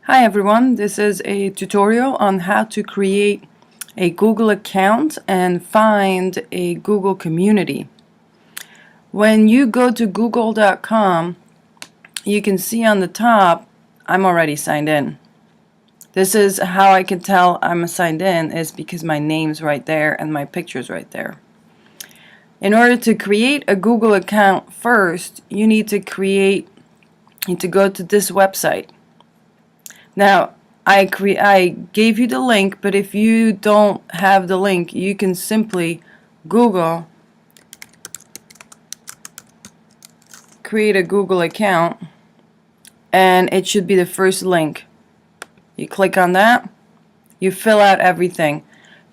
Hi everyone, this is a tutorial on how to create a Google account and find a Google community. When you go to google.com, you can see on the top, I'm already signed in. This is how I can tell I'm signed in, is because my name's right there and my picture's right there. In order to create a Google account first, you need to go to this website. Now, I gave you the link, but if you don't have the link, you can simply Google, create a Google account, and it should be the first link. You click on that, you fill out everything.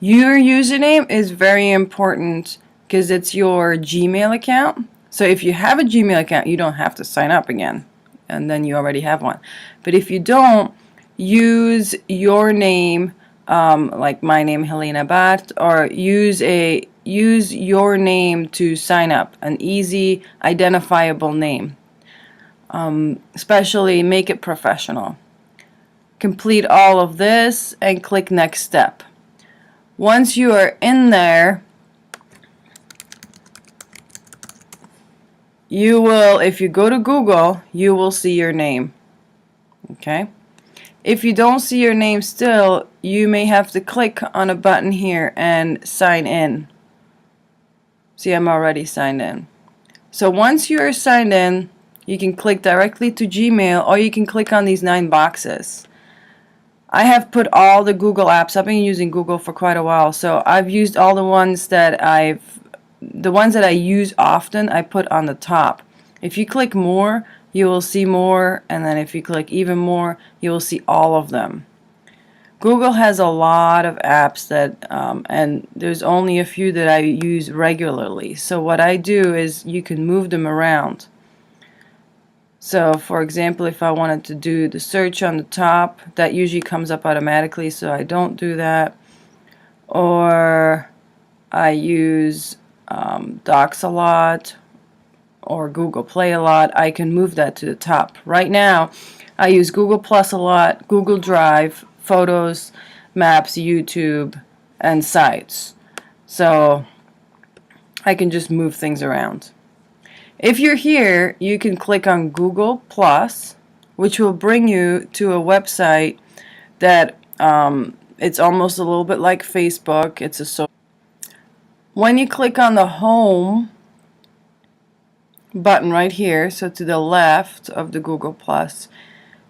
Your username is very important because it's your Gmail account. So if you have a Gmail account, you don't have to sign up again, and then you already have one. But if you don't, use your name, like my name, Helena Bart, or use your name to sign up, an easy identifiable name. Especially make it professional. Complete all of this and click next step. Once you are in there, you will, if you go to Google, you will see your name. Okay? If you don't see your name still, you may have to click on a button here and sign in. See, I'm already signed in. So once you are signed in, you can click directly to Gmail, or you can click on these 9 boxes. I have put all the Google apps. I've been using Google for quite a while, so I've used all the ones that I use often, I put on the top. If you click more, you will see more, and then if you click even more, you will see all of them. Google has a lot of apps that, and there's only a few that I use regularly. So what I do is you can move them around. So for example, if I wanted to do the search on the top, that usually comes up automatically, so I don't do that. Or I use Docs a lot, or Google Play a lot. I can move that to the top. Right now, I use Google Plus a lot, Google Drive, Photos, Maps, YouTube, and Sites. So I can just move things around. If you're here, you can click on Google Plus, which will bring you to a website that it's almost a little bit like Facebook. It's a social. When you click on the Home button right here, so to the left of the Google Plus,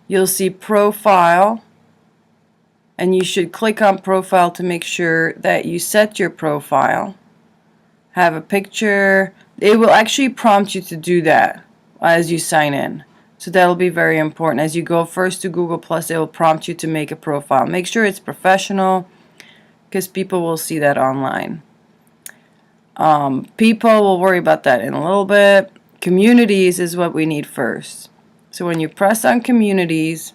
you'll see Profile, and you should click on Profile to make sure that you set your profile. Have a picture. It will actually prompt you to do that as you sign in. So that'll be very important. As you go first to Google Plus, it will prompt you to make a profile. Make sure it's professional, because people will see that online. People will worry about that in a little bit. Communities is what we need first. So when you press on communities,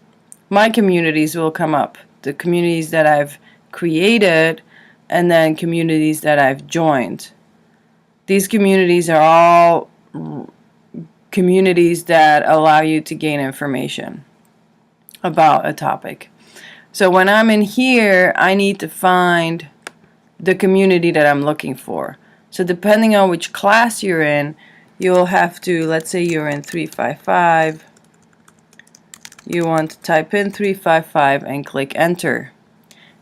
my communities will come up. The communities that I've created, and then communities that I've joined. These communities are all communities that allow you to gain information about a topic. So when I'm in here, I need to find the community that I'm looking for. So depending on which class you're in, you'll have to, let's say you're in 355, you want to type in 355 and click enter.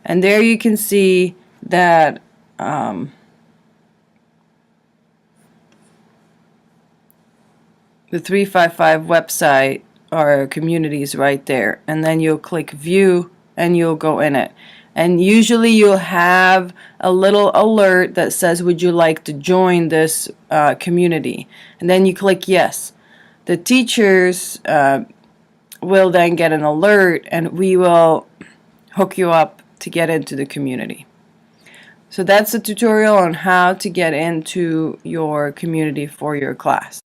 And there you can see that the 355 website or communities right there, and then you'll click view and you'll go in it, and usually you'll have a little alert that says, would you like to join this community, and then you click yes. The teachers will then get an alert, and we will hook you up to get into the community. So that's a tutorial on how to get into your community for your class.